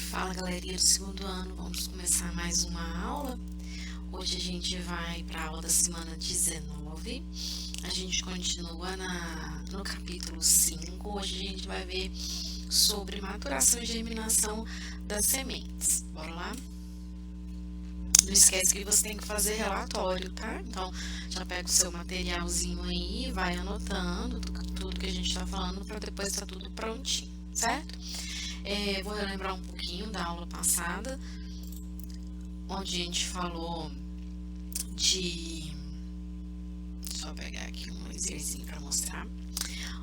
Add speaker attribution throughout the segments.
Speaker 1: Fala, galerinha do segundo ano, vamos começar mais uma aula. Hoje a gente vai para a aula da semana 19. A gente continua no capítulo 5. Hoje a gente vai ver sobre maturação e germinação das sementes. Bora lá? Não esquece que você tem que fazer relatório, tá? Então, já pega o seu materialzinho aí e vai anotando tudo que a gente está falando para depois estar tudo prontinho, certo? Vou relembrar um pouquinho da aula passada, onde a gente falou de... Só pegar aqui um exercício para mostrar.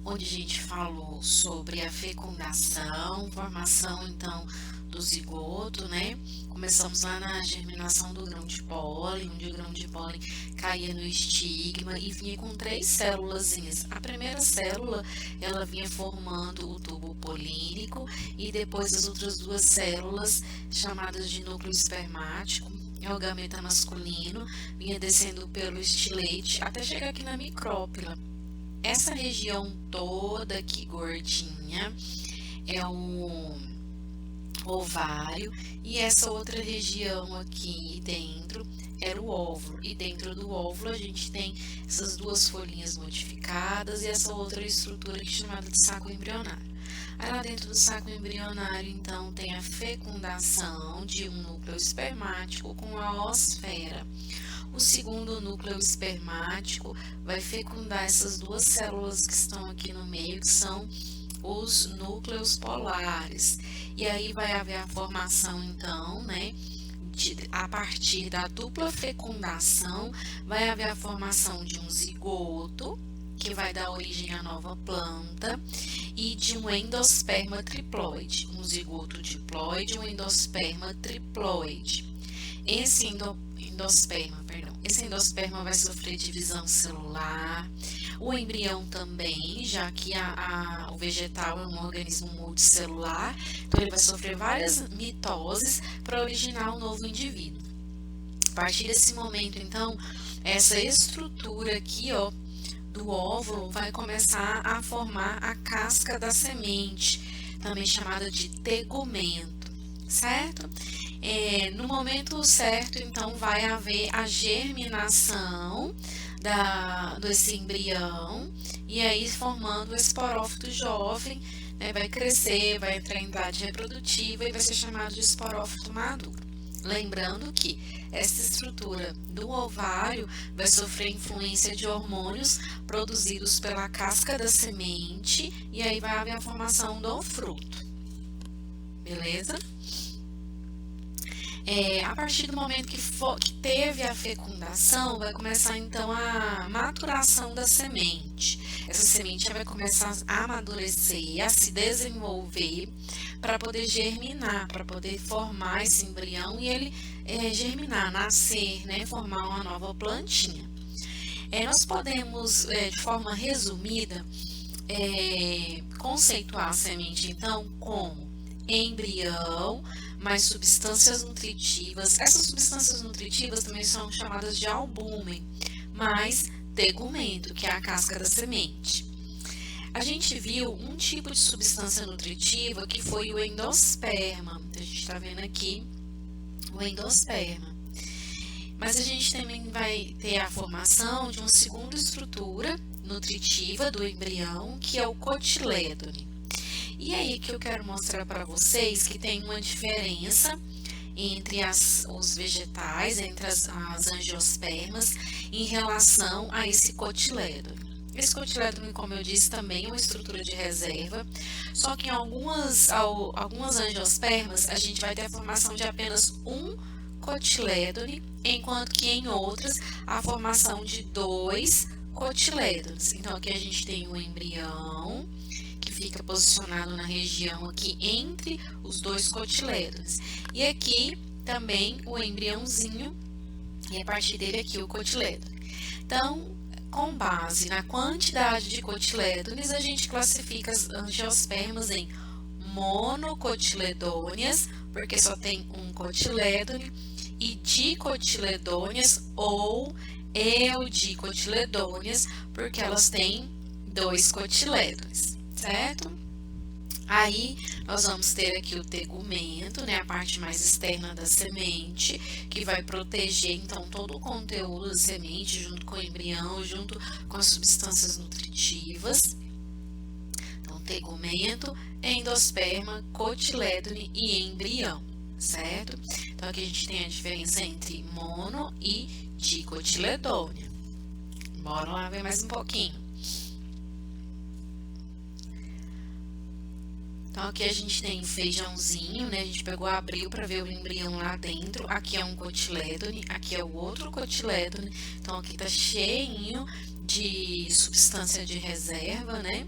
Speaker 1: Onde a gente falou sobre a fecundação, formação, então, do zigoto, né? Começamos lá na germinação do grão de pólen, onde o grão de pólen caía no estigma e vinha com 3 célulazinhas. A primeira célula, ela vinha formando o tubo polínico e depois as outras 2 células, chamadas de núcleo espermático, é o gameta masculino, vinha descendo pelo estilete até chegar aqui na micrópila. Essa região toda aqui gordinha é o ovário e essa outra região aqui dentro era o óvulo. E dentro do óvulo a gente tem essas 2 folhinhas modificadas e essa outra estrutura aqui chamada de saco embrionário. Aí lá dentro do saco embrionário, então, tem a fecundação de um núcleo espermático com a oosfera. O segundo núcleo espermático vai fecundar essas 2 células que estão aqui no meio, que são os núcleos polares. E aí vai haver a formação, então, né, a partir da dupla fecundação, vai haver a formação de um zigoto, que vai dar origem à nova planta, e de um endosperma triploide, um zigoto diploide e um endosperma triploide. Esse endosperma vai sofrer divisão celular, o embrião também, já que o vegetal é um organismo multicelular, então ele vai sofrer várias mitoses para originar um novo indivíduo. A partir desse momento, então, essa estrutura aqui, ó, do óvulo vai começar a formar a casca da semente, também chamada de tegumento, certo? No momento certo, então, vai haver a germinação desse embrião e aí formando o esporófito jovem, né, vai crescer, vai entrar em idade reprodutiva e vai ser chamado de esporófito maduro. Lembrando que essa estrutura do ovário vai sofrer influência de hormônios produzidos pela casca da semente e aí vai haver a formação do fruto. Beleza? A partir do momento que teve a fecundação, vai começar então a maturação da semente. Essa semente vai começar a amadurecer, a se desenvolver para poder germinar, para poder formar esse embrião e ele germinar, nascer, né, formar uma nova plantinha. Nós podemos, de forma resumida, conceituar a semente então como embrião, mais substâncias nutritivas. Essas substâncias nutritivas também são chamadas de albúmen, mais tegumento, que é a casca da semente. A gente viu um tipo de substância nutritiva que foi o endosperma. Então, a gente está vendo aqui o endosperma. Mas a gente também vai ter a formação de uma segunda estrutura nutritiva do embrião, que é o cotilédone. E aí que eu quero mostrar para vocês que tem uma diferença entre os vegetais, entre as angiospermas, em relação a esse cotilédone. Esse cotilédone, como eu disse, também é uma estrutura de reserva, só que em algumas angiospermas a gente vai ter a formação de apenas um cotilédone, enquanto que em outras a formação de 2 cotilédones. Então aqui a gente tem um embrião, fica posicionado na região aqui entre os 2 cotilédones. E aqui também o embriãozinho, e a partir dele aqui o cotilédone. Então, com base na quantidade de cotilédones, a gente classifica as angiospermas em monocotiledôneas, porque só tem um cotilédone, e dicotiledôneas ou eudicotiledôneas, porque elas têm 2 cotilédones. Certo? Aí, nós vamos ter aqui o tegumento, né, a parte mais externa da semente, que vai proteger, então, todo o conteúdo da semente, junto com o embrião, junto com as substâncias nutritivas. Então, tegumento, endosperma, cotilédone e embrião, certo? Então, aqui a gente tem a diferença entre mono e dicotiledônia. Bora lá ver mais um pouquinho. Então, aqui a gente tem o feijãozinho, né? A gente pegou, abriu para ver o embrião lá dentro. Aqui é um cotilédone, aqui é o outro cotilédone. Então, aqui tá cheinho de substância de reserva, né?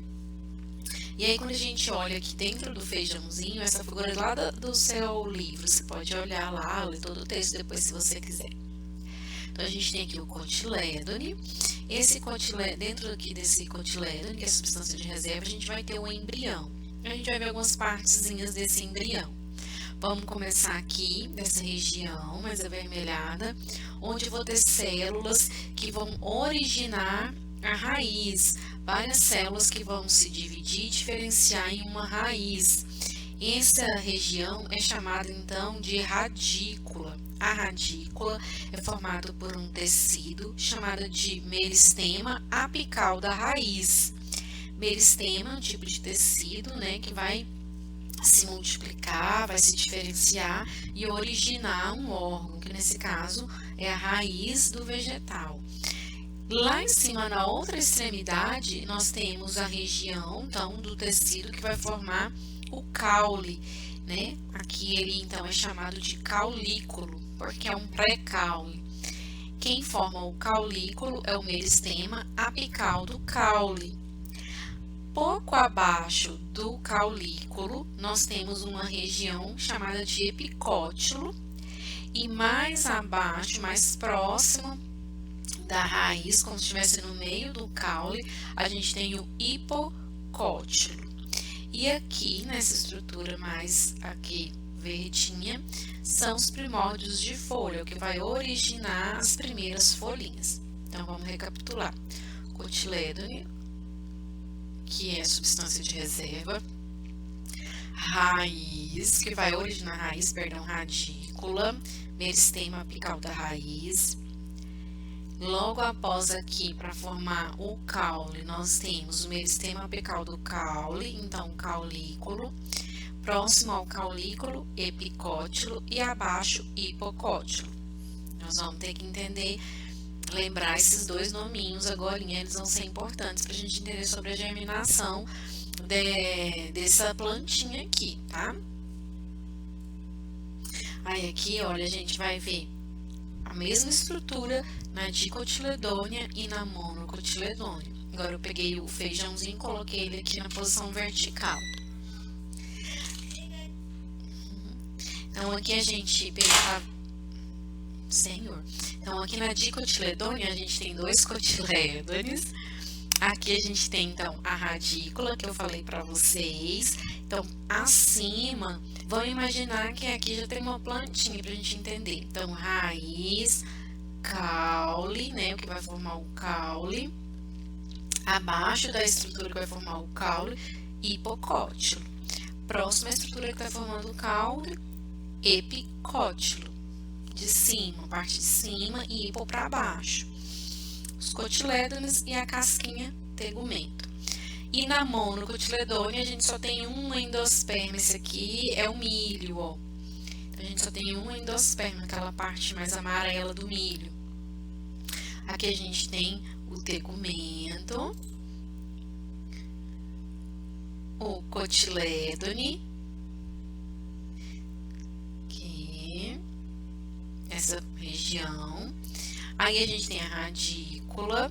Speaker 1: E aí, quando a gente olha aqui dentro do feijãozinho, essa figura lá do seu livro, você pode olhar lá, ler todo o texto depois, se você quiser. Então, a gente tem aqui o cotilédone. Dentro aqui desse cotilédone, que é a substância de reserva, a gente vai ter o embrião. A gente vai ver algumas partezinhas desse embrião. Vamos começar aqui, nessa região mais avermelhada, onde eu vou ter células que vão originar a raiz. Várias células que vão se dividir e diferenciar em uma raiz. Essa região é chamada, então, de radícula. A radícula é formada por um tecido chamado de meristema apical da raiz. Meristema é um tipo de tecido, né, que vai se multiplicar, vai se diferenciar e originar um órgão, que nesse caso é a raiz do vegetal. Lá em cima, na outra extremidade, nós temos a região, então, do tecido que vai formar o caule, né? Aqui ele, então, é chamado de caulículo, porque é um pré-caule. Quem forma o caulículo é o meristema apical do caule. Pouco abaixo do caulículo, nós temos uma região chamada de epicótilo, e mais abaixo, mais próximo da raiz, como se estivesse no meio do caule, a gente tem o hipocótilo. E aqui, nessa estrutura mais aqui verdinha, são os primórdios de folha, o que vai originar as primeiras folhinhas. Então, vamos recapitular. Cotilédone, que é substância de reserva, raiz, que vai originar raiz, perdão, radícula, meristema apical da raiz. Logo após aqui, para formar o caule, nós temos o meristema apical do caule, então caulículo. Próximo ao caulículo, epicótilo e abaixo, hipocótilo. Nós vamos ter que entender, lembrar esses dois nominhos agora, eles vão ser importantes para a gente entender sobre a germinação dessa plantinha aqui, tá? Aí aqui, olha, a gente vai ver a mesma estrutura na dicotiledônia e na monocotiledônia. Agora eu peguei o feijãozinho e coloquei ele aqui na posição vertical. Então aqui a gente Senhor. Então, aqui na dicotiledônia, a gente tem dois cotilédones. Aqui a gente tem, então, a radícula, que eu falei para vocês. Então, acima, vamos imaginar que aqui já tem uma plantinha para a gente entender. Então, raiz, caule, né, o que vai formar o caule. Abaixo da estrutura que vai formar o caule, hipocótilo. Próxima estrutura que vai formando o caule, epicótilo. De cima, parte de cima e hipo para baixo. Os cotilédones e a casquinha tegumento. E na monocotiledônia a gente só tem um endosperma, esse aqui é o milho, ó. Então, a gente só tem um endosperma, aquela parte mais amarela do milho. Aqui a gente tem o tegumento, o cotilédone, essa região. Aí a gente tem a radícula,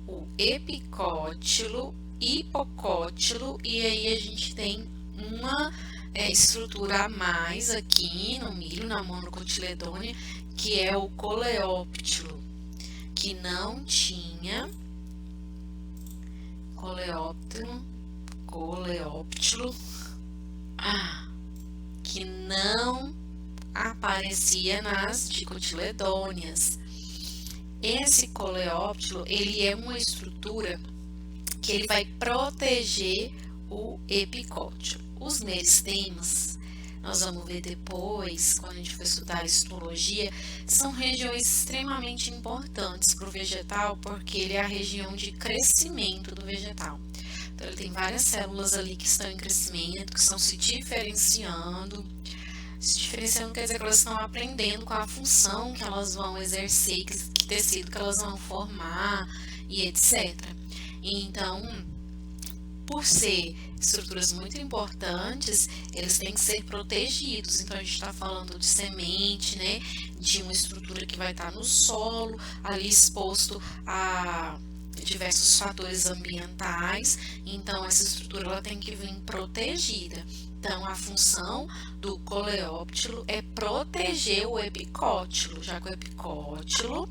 Speaker 1: o epicótilo, hipocótilo, e aí a gente tem uma estrutura a mais aqui no milho, na monocotiledônia, que é o coleóptilo, que não tinha coleóptilo, que não aparecia nas dicotiledôneas. Esse coleóptilo, ele é uma estrutura que ele vai proteger o epicótilo. Os meristemas, nós vamos ver depois, quando a gente for estudar a histologia, são regiões extremamente importantes para o vegetal, porque ele é a região de crescimento do vegetal. Então, ele tem várias células ali que estão em crescimento, que estão se diferenciando. Se diferenciando quer dizer que elas estão aprendendo qual a função que elas vão exercer, que tecido que elas vão formar e etc. Então, por ser estruturas muito importantes, eles têm que ser protegidos. Então, a gente está falando de semente, né? De uma estrutura que vai estar no solo, ali exposto a diversos fatores ambientais. Então, essa estrutura ela tem que vir protegida. Então, a função do coleóptilo é proteger o epicótilo, já que o epicótilo,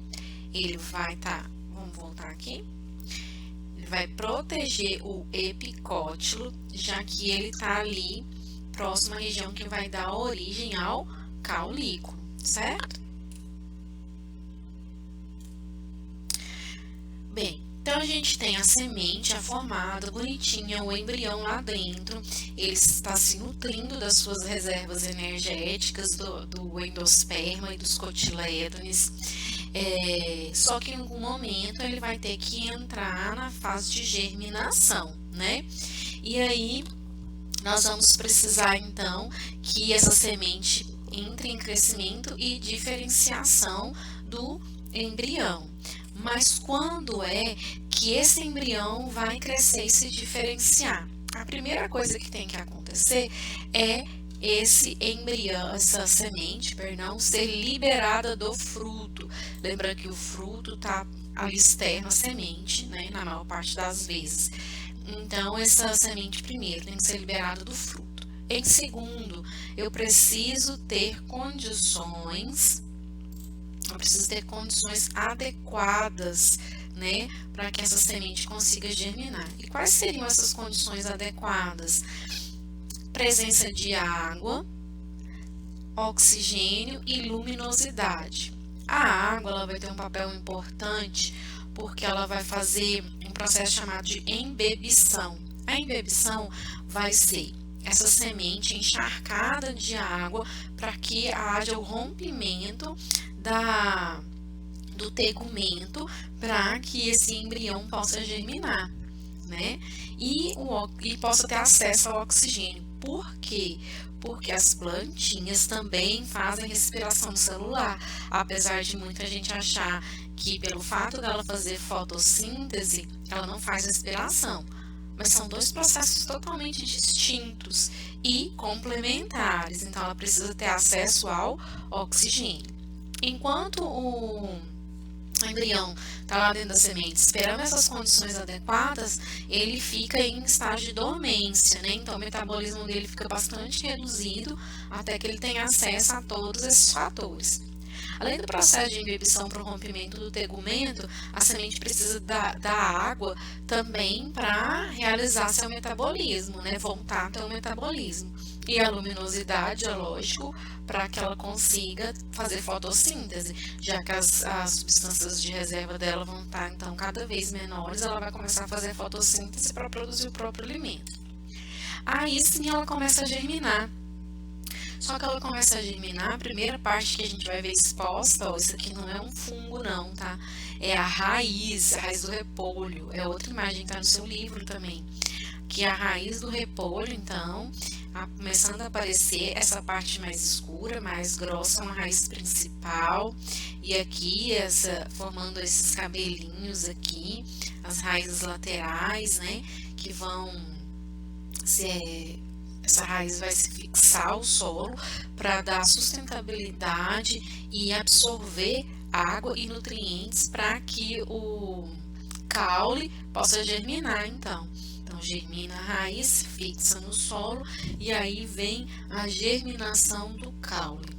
Speaker 1: ele vai estar, vamos voltar aqui, ele vai proteger o epicótilo, já que ele está ali próximo à região que vai dar origem ao caulículo, certo? Bem, então a gente tem a semente, a formada, bonitinha, o embrião lá dentro, ele está se nutrindo das suas reservas energéticas do endosperma e dos cotilédones, só que em algum momento ele vai ter que entrar na fase de germinação, né? E aí nós vamos precisar então que essa semente entre em crescimento e diferenciação do embrião. Mas quando é que esse embrião vai crescer e se diferenciar? A primeira coisa que tem que acontecer é esse embrião, essa semente, perdão, ser liberada do fruto. Lembra que o fruto está ali externo à semente, né, na maior parte das vezes. Então, essa semente primeiro tem que ser liberada do fruto. Em segundo, eu preciso ter condições adequadas, né, para que essa semente consiga germinar. E quais seriam essas condições adequadas? Presença de água, oxigênio e luminosidade. A água ela vai ter um papel importante porque ela vai fazer um processo chamado de embebição. A embebição vai ser essa semente encharcada de água para que haja o rompimento do tegumento para que esse embrião possa germinar, né? E possa ter acesso ao oxigênio. Por quê? Porque as plantinhas também fazem respiração celular, apesar de muita gente achar que pelo fato dela fazer fotossíntese, ela não faz respiração. Mas são dois processos totalmente distintos e complementares, então ela precisa ter acesso ao oxigênio. Enquanto o embrião está lá dentro da semente esperando essas condições adequadas, ele fica em estágio de dormência, né? Então o metabolismo dele fica bastante reduzido até que ele tenha acesso a todos esses fatores. Além do processo de embebição para o rompimento do tegumento, a semente precisa da água também para realizar seu metabolismo, né? Voltar até o metabolismo. E a luminosidade, é lógico, para que ela consiga fazer fotossíntese, já que as substâncias de reserva dela vão estar, então, cada vez menores, ela vai começar a fazer fotossíntese para produzir o próprio alimento. Aí sim ela começa a germinar. Só que ela começa a germinar, a primeira parte que a gente vai ver exposta, ó, isso aqui não é um fungo não, tá? É a raiz do repolho, é outra imagem que tá no seu livro também. Que a raiz do repolho, então, começando a aparecer essa parte mais escura, mais grossa, uma raiz principal, e aqui formando esses cabelinhos aqui, as raízes laterais, né, que vão essa raiz vai se fixar ao solo para dar sustentabilidade e absorver água e nutrientes para que o caule possa germinar, então. Então, germina a raiz, fixa no solo e aí vem a germinação do caule.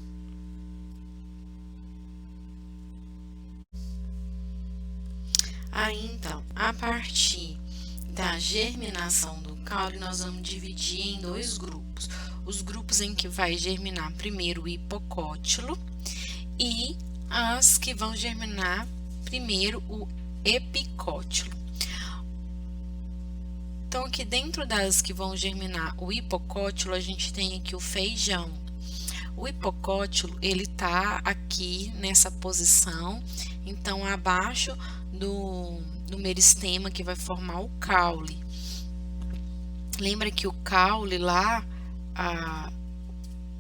Speaker 1: Aí, então, a partir da germinação do caule, nós vamos dividir em dois grupos. Os grupos em que vai germinar primeiro o hipocótilo e as que vão germinar primeiro o epicótilo. Então, aqui dentro das que vão germinar o hipocótilo, a gente tem aqui o feijão. O hipocótilo, ele tá aqui nessa posição, então abaixo do meristema que vai formar o caule. Lembra que o caule lá,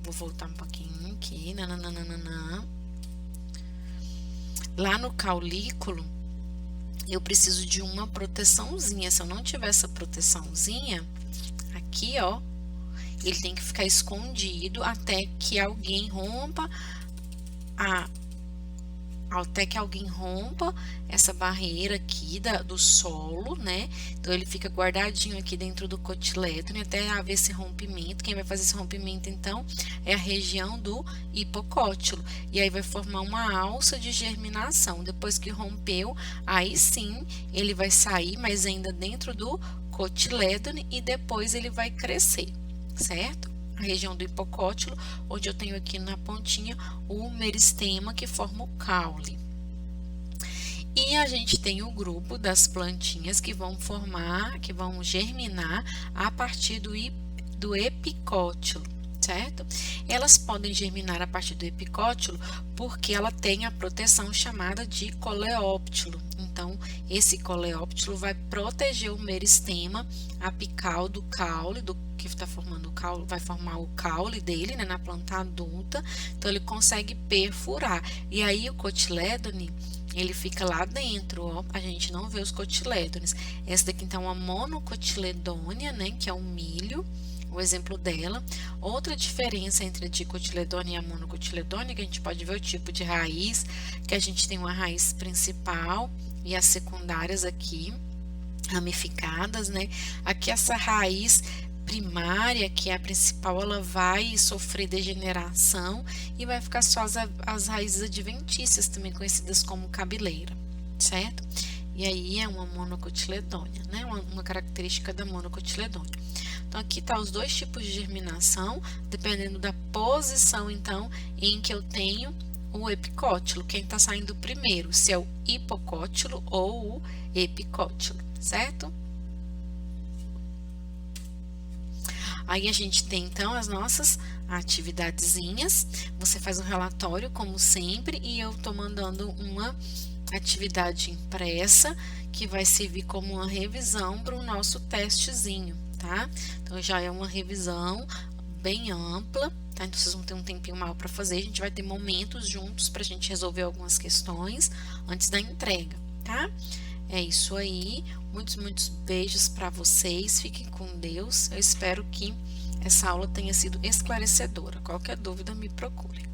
Speaker 1: vou voltar um pouquinho aqui, lá no caulículo, eu preciso de uma proteçãozinha. Se eu não tiver essa proteçãozinha, aqui, ó, ele tem que ficar escondido até que alguém rompa essa barreira aqui do solo, né? Então ele fica guardadinho aqui dentro do cotilédone até haver esse rompimento. Quem vai fazer esse rompimento, então, é a região do hipocótilo. E aí vai formar uma alça de germinação. Depois que rompeu, aí sim ele vai sair, mas ainda dentro do cotilédone, e depois ele vai crescer, certo? A região do hipocótilo, onde eu tenho aqui na pontinha o meristema que forma o caule. E a gente tem o grupo das plantinhas que vão germinar a partir do epicótilo, certo? Elas podem germinar a partir do epicótilo porque ela tem a proteção chamada de coleóptilo. Então, esse coleóptilo vai proteger o meristema apical do caule, que está formando o caule, vai formar o caule dele, né, na planta adulta. Então, ele consegue perfurar. E aí, o cotilédone, ele fica lá dentro, ó, a gente não vê os cotilédones. Essa daqui, então, é uma monocotiledônia, né, que é o milho, o exemplo dela. Outra diferença entre a dicotiledônia e a monocotiledônia, que a gente pode ver o tipo de raiz, que a gente tem uma raiz principal e as secundárias aqui, ramificadas, né? Aqui essa raiz primária, que é a principal, ela vai sofrer degeneração e vai ficar só as raízes adventícias, também conhecidas como cabeleira, certo? E aí é uma monocotiledônia, né? Uma característica da monocotiledônia. Então, aqui tá os dois tipos de germinação, dependendo da posição, então, em que eu tenho o epicótilo, quem está saindo primeiro, se é o hipocótilo ou o epicótilo, certo? Aí a gente tem, então, as nossas atividadezinhas. Você faz um relatório, como sempre, e eu tô mandando uma atividade impressa, que vai servir como uma revisão para o nosso testezinho, tá? Então, já é uma revisão bem ampla, tá? Então, vocês vão ter um tempinho maior para fazer. A gente vai ter momentos juntos para a gente resolver algumas questões antes da entrega, tá? É isso aí. Muitos beijos para vocês. Fiquem com Deus. Eu espero que essa aula tenha sido esclarecedora. Qualquer dúvida, me procure.